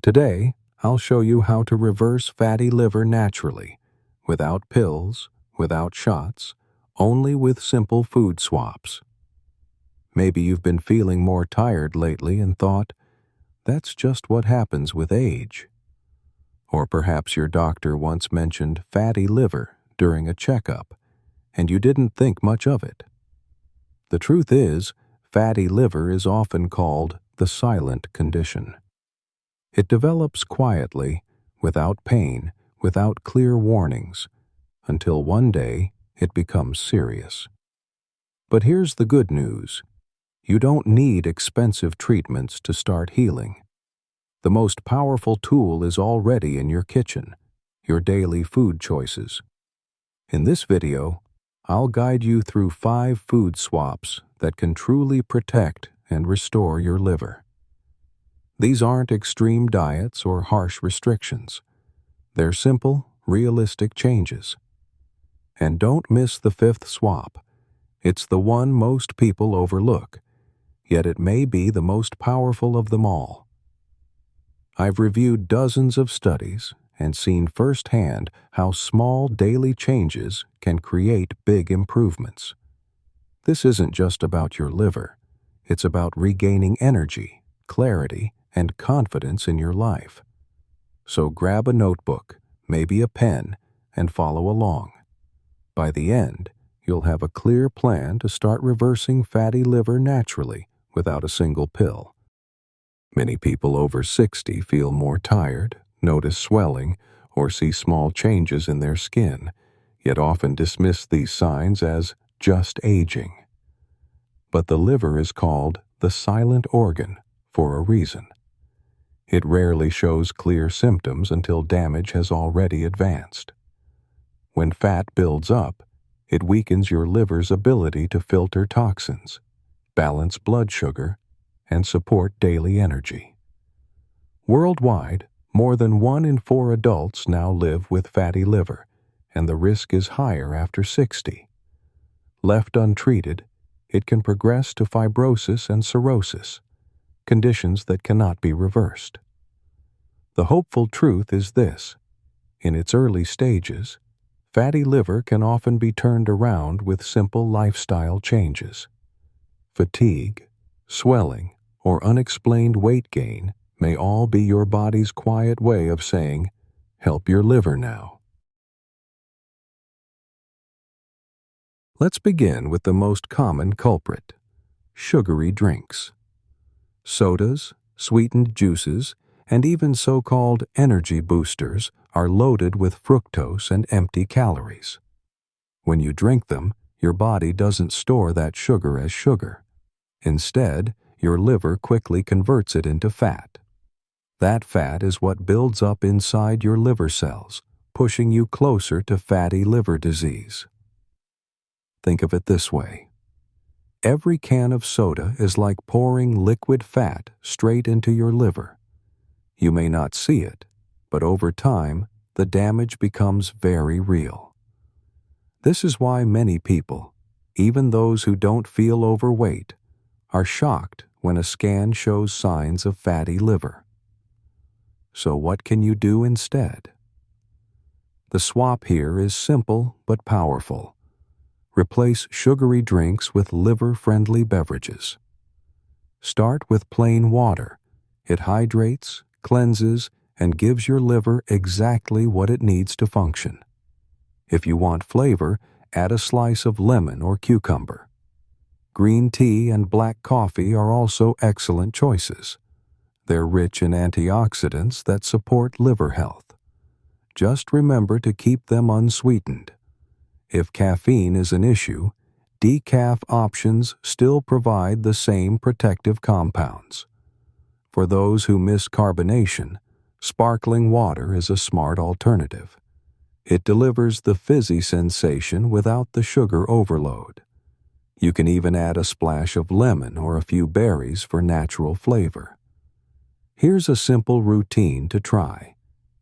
Today, I'll show you how to reverse fatty liver naturally, without pills, without shots, only with simple food swaps. Maybe you've been feeling more tired lately and thought, that's just what happens with age. Or perhaps your doctor once mentioned fatty liver during a checkup, and you didn't think much of it. The truth is, fatty liver is often called the silent condition. It develops quietly, without pain, without clear warnings, until one day it becomes serious. But here's the good news. You don't need expensive treatments to start healing. The most powerful tool is already in your kitchen, your daily food choices. In this video, I'll guide you through 5 food swaps that can truly protect and restore your liver. These aren't extreme diets or harsh restrictions. They're simple, realistic changes. And don't miss the 5th swap. It's the one most people overlook, yet it may be the most powerful of them all. I've reviewed dozens of studies and seen firsthand how small daily changes can create big improvements. This isn't just about your liver. It's about regaining energy, clarity, and confidence in your life. So grab a notebook, maybe a pen, and follow along. By the end, you'll have a clear plan to start reversing fatty liver naturally without a single pill. Many people over 60 feel more tired, notice swelling, or see small changes in their skin, yet often dismiss these signs as just aging. But the liver is called the silent organ for a reason. It rarely shows clear symptoms until damage has already advanced. When fat builds up, it weakens your liver's ability to filter toxins, balance blood sugar, and support daily energy. Worldwide, more than 1 in 4 adults now live with fatty liver, and the risk is higher after 60. Left untreated, it can progress to fibrosis and cirrhosis, conditions that cannot be reversed. The hopeful truth is this: in its early stages, fatty liver can often be turned around with simple lifestyle changes. Fatigue, swelling, or unexplained weight gain may all be your body's quiet way of saying, help your liver now. Let's begin with the most common culprit: sugary drinks. Sodas, sweetened juices, and even so-called energy boosters are loaded with fructose and empty calories. When you drink them, your body doesn't store that sugar as sugar. Instead, your liver quickly converts it into fat. That fat is what builds up inside your liver cells, pushing you closer to fatty liver disease. Think of it this way. Every can of soda is like pouring liquid fat straight into your liver. You may not see it, but over time, the damage becomes very real. This is why many people, even those who don't feel overweight, are shocked when a scan shows signs of fatty liver. So what can you do instead? The swap here is simple but powerful. Replace sugary drinks with liver-friendly beverages. Start with plain water. It hydrates, cleanses, and gives your liver exactly what it needs to function. If you want flavor, add a slice of lemon or cucumber. Green tea and black coffee are also excellent choices. They're rich in antioxidants that support liver health. Just remember to keep them unsweetened. If caffeine is an issue, decaf options still provide the same protective compounds. For those who miss carbonation, sparkling water is a smart alternative. It delivers the fizzy sensation without the sugar overload. You can even add a splash of lemon or a few berries for natural flavor. Here's a simple routine to try.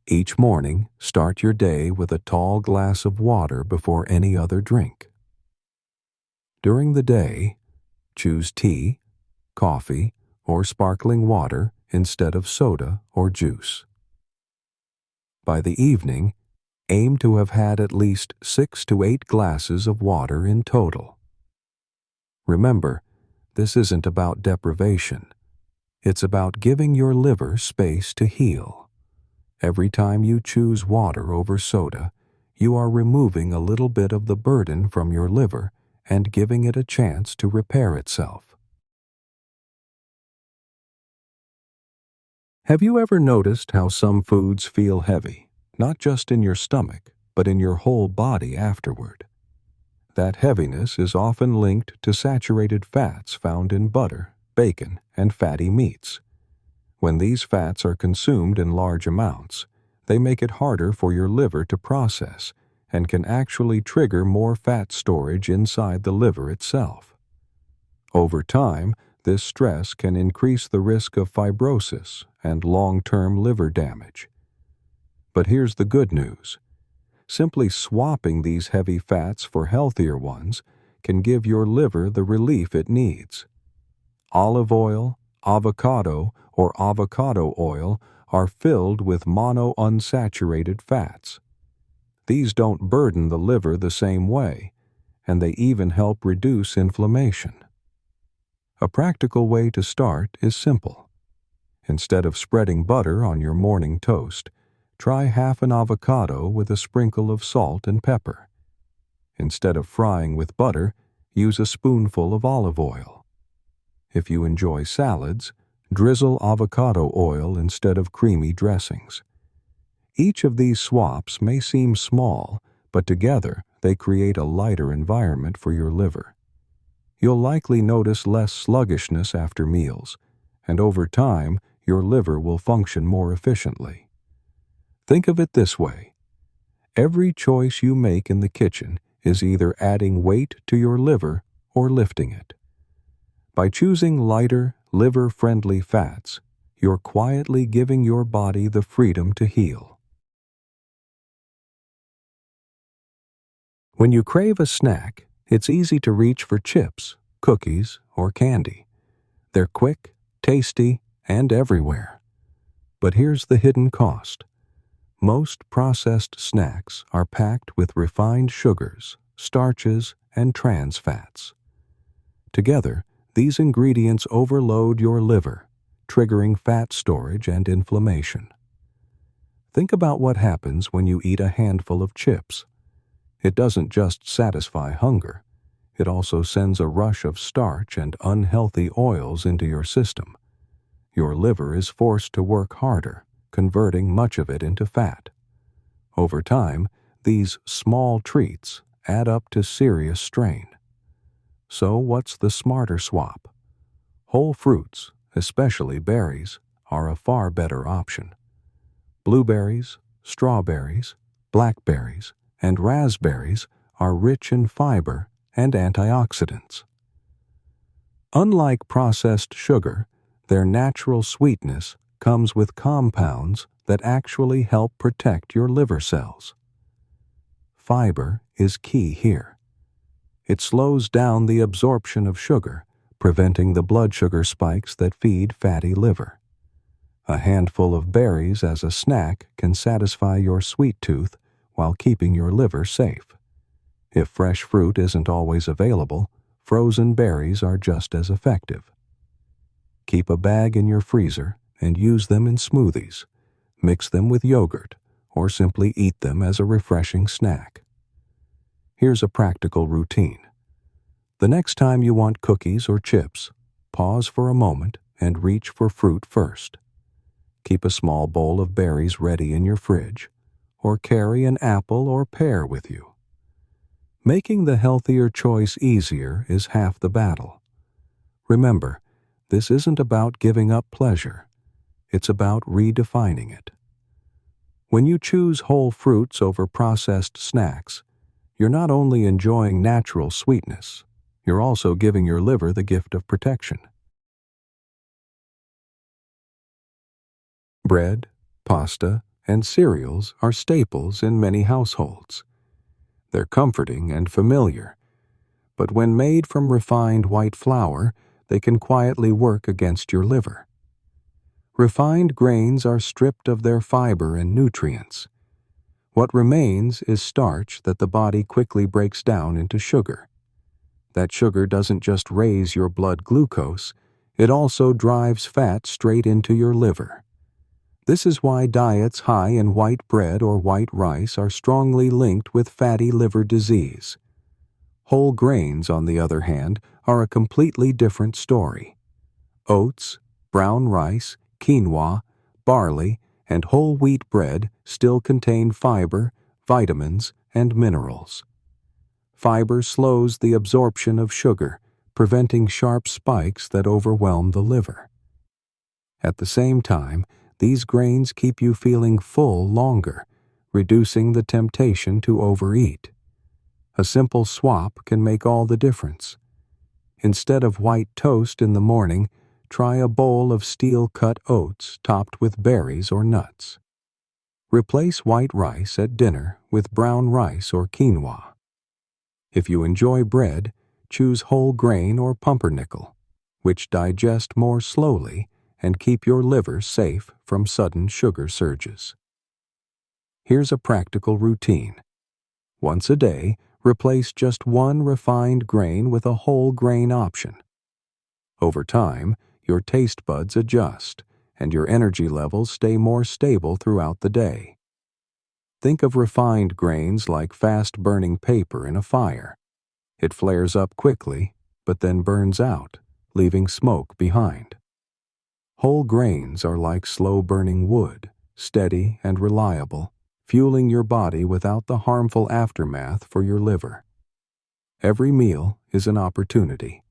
Each morning, start your day with a tall glass of water before any other drink. During the day, choose tea, coffee, or sparkling water instead of soda or juice. By the evening, aim to have had at least 6 to 8 glasses of water in total. Remember, this isn't about deprivation. It's about giving your liver space to heal. Every time you choose water over soda, you are removing a little bit of the burden from your liver and giving it a chance to repair itself. Have you ever noticed how some foods feel heavy, not just in your stomach, but in your whole body afterward? That heaviness is often linked to saturated fats found in butter, bacon, and fatty meats. When these fats are consumed in large amounts, they make it harder for your liver to process and can actually trigger more fat storage inside the liver itself. Over time, this stress can increase the risk of fibrosis and long-term liver damage. But here's the good news. Simply swapping these heavy fats for healthier ones can give your liver the relief it needs. Olive oil, avocado, or avocado oil are filled with monounsaturated fats. These don't burden the liver the same way, and they even help reduce inflammation. A practical way to start is simple. Instead of spreading butter on your morning toast, try half an avocado with a sprinkle of salt and pepper. Instead of frying with butter, use a spoonful of olive oil. If you enjoy salads, drizzle avocado oil instead of creamy dressings. Each of these swaps may seem small, but together they create a lighter environment for your liver. You'll likely notice less sluggishness after meals, and over time, your liver will function more efficiently. Think of it this way. Every choice you make in the kitchen is either adding weight to your liver or lifting it. By choosing lighter, liver-friendly fats, you're quietly giving your body the freedom to heal. When you crave a snack, it's easy to reach for chips, cookies, or candy. They're quick, tasty, and everywhere. But here's the hidden cost. Most processed snacks are packed with refined sugars, starches, and trans fats. Together, these ingredients overload your liver, triggering fat storage and inflammation. Think about what happens when you eat a handful of chips. It doesn't just satisfy hunger. It also sends a rush of starch and unhealthy oils into your system. Your liver is forced to work harder, converting much of it into fat. Over time, these small treats add up to serious strain. So what's the smarter swap? Whole fruits, especially berries, are a far better option. Blueberries, strawberries, blackberries, and raspberries are rich in fiber and antioxidants. Unlike processed sugar, their natural sweetness comes with compounds that actually help protect your liver cells. Fiber is key here. It slows down the absorption of sugar, preventing the blood sugar spikes that feed fatty liver. A handful of berries as a snack can satisfy your sweet tooth while keeping your liver safe. If fresh fruit isn't always available, frozen berries are just as effective. Keep a bag in your freezer and use them in smoothies. Mix them with yogurt, or simply eat them as a refreshing snack. Here's a practical routine. The next time you want cookies or chips, pause for a moment and reach for fruit first. Keep a small bowl of berries ready in your fridge, or carry an apple or pear with you. Making the healthier choice easier is half the battle. Remember, this isn't about giving up pleasure. It's about redefining it. When you choose whole fruits over processed snacks, you're not only enjoying natural sweetness, you're also giving your liver the gift of protection. Bread, pasta, and cereals are staples in many households. They're comforting and familiar, but when made from refined white flour, they can quietly work against your liver. Refined grains are stripped of their fiber and nutrients. What remains is starch that the body quickly breaks down into sugar. That sugar doesn't just raise your blood glucose, it also drives fat straight into your liver. This is why diets high in white bread or white rice are strongly linked with fatty liver disease. Whole grains, on the other hand, are a completely different story. Oats, brown rice, quinoa, barley, and whole wheat bread still contain fiber, vitamins, and minerals. Fiber slows the absorption of sugar, preventing sharp spikes that overwhelm the liver. At the same time, these grains keep you feeling full longer, reducing the temptation to overeat. A simple swap can make all the difference. Instead of white toast in the morning, try a bowl of steel-cut oats topped with berries or nuts. Replace white rice at dinner with brown rice or quinoa. If you enjoy bread, choose whole grain or pumpernickel, which digest more slowly and keep your liver safe from sudden sugar surges. Here's a practical routine. Once a day, replace just one refined grain with a whole grain option. Over time, your taste buds adjust, and your energy levels stay more stable throughout the day. Think of refined grains like fast-burning paper in a fire. It flares up quickly, but then burns out, leaving smoke behind. Whole grains are like slow-burning wood, steady and reliable, fueling your body without the harmful aftermath for your liver. Every meal is an opportunity.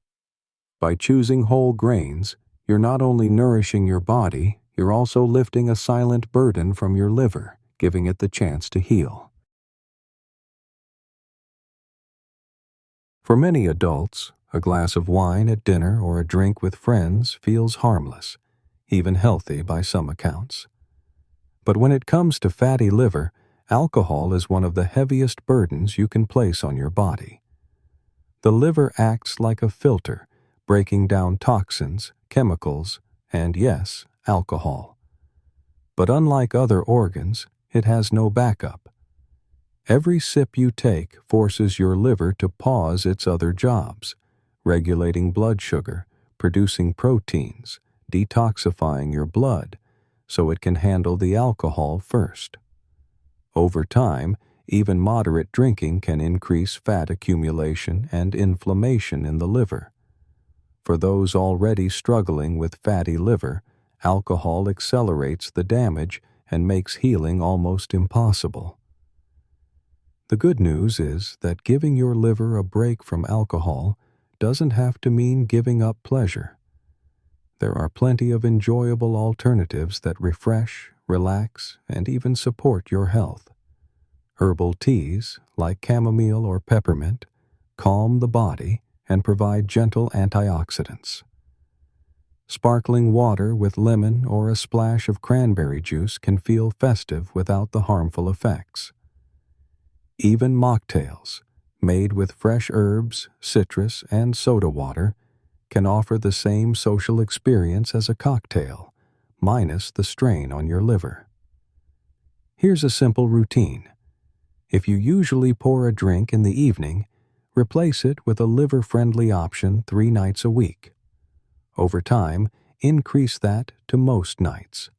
By choosing whole grains, you're not only nourishing your body, you're also lifting a silent burden from your liver, giving it the chance to heal. For many adults, a glass of wine at dinner or a drink with friends feels harmless, even healthy by some accounts. But when it comes to fatty liver, alcohol is one of the heaviest burdens you can place on your body. The liver acts like a filter, breaking down toxins, chemicals, and yes, alcohol. But unlike other organs, it has no backup. Every sip you take forces your liver to pause its other jobs, regulating blood sugar, producing proteins, detoxifying your blood, so it can handle the alcohol first. Over time, even moderate drinking can increase fat accumulation and inflammation in the liver. For those already struggling with fatty liver, alcohol accelerates the damage and makes healing almost impossible. The good news is that giving your liver a break from alcohol doesn't have to mean giving up pleasure. There are plenty of enjoyable alternatives that refresh, relax, and even support your health. Herbal teas, like chamomile or peppermint, calm the body and provide gentle antioxidants. Sparkling water with lemon or a splash of cranberry juice can feel festive without the harmful effects. Even mocktails, made with fresh herbs, citrus, and soda water, can offer the same social experience as a cocktail, minus the strain on your liver. Here's a simple routine. If you usually pour a drink in the evening, replace it with a liver-friendly option 3 nights a week. Over time, increase that to most nights.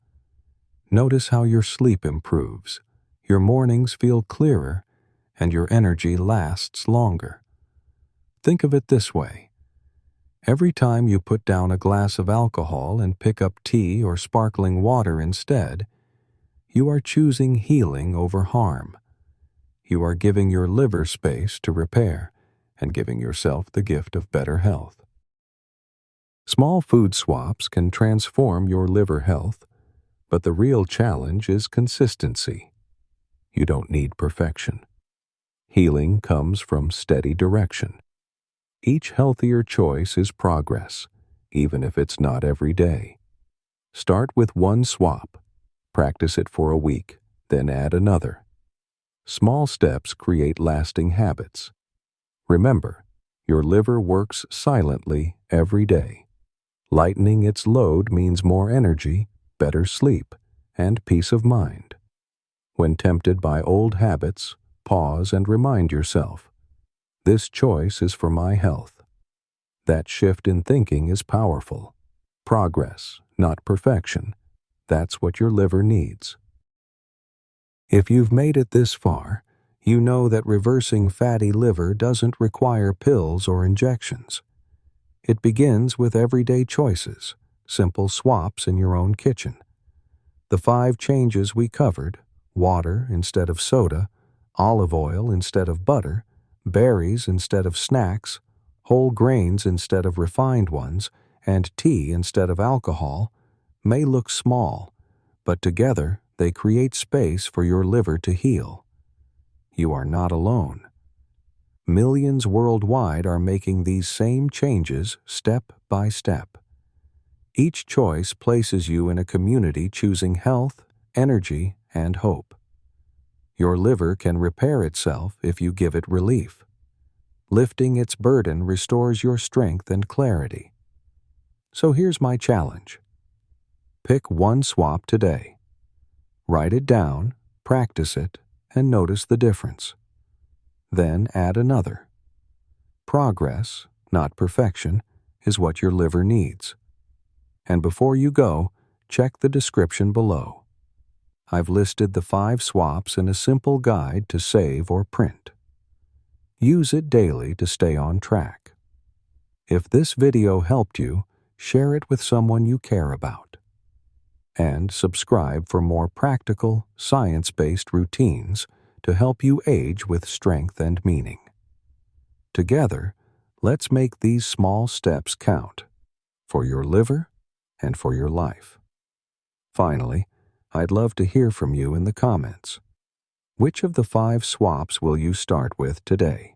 Notice how your sleep improves, your mornings feel clearer, and your energy lasts longer. Think of it this way. Every time you put down a glass of alcohol and pick up tea or sparkling water instead, you are choosing healing over harm. You are giving your liver space to repair and giving yourself the gift of better health. Small food swaps can transform your liver health, but the real challenge is consistency. You don't need perfection. Healing comes from steady direction. Each healthier choice is progress, even if it's not every day. Start with one swap. Practice it for a week, then add another. Small steps create lasting habits. Remember, your liver works silently every day. Lightening its load means more energy, better sleep, and peace of mind. When tempted by old habits, pause and remind yourself, this choice is for my health. That shift in thinking is powerful. Progress, not perfection. That's what your liver needs. If you've made it this far, you know that reversing fatty liver doesn't require pills or injections. It begins with everyday choices, simple swaps in your own kitchen. The 5 changes we covered, water instead of soda, olive oil instead of butter, berries instead of snacks, whole grains instead of refined ones, and tea instead of alcohol, may look small, but together they create space for your liver to heal. You are not alone. Millions worldwide are making these same changes step by step. Each choice places you in a community choosing health, energy, and hope. Your liver can repair itself if you give it relief. Lifting its burden restores your strength and clarity. So here's my challenge. Pick one swap today. Write it down, practice it, and notice the difference. Then add another. Progress, not perfection, is what your liver needs. And before you go, check the description below. I've listed the 5 swaps in a simple guide to save or print. Use it daily to stay on track. If this video helped you, share it with someone you care about. And subscribe for more practical, science-based routines to help you age with strength and meaning. Together, let's make these small steps count for your liver and for your life. Finally, I'd love to hear from you in the comments. Which of the 5 swaps will you start with today?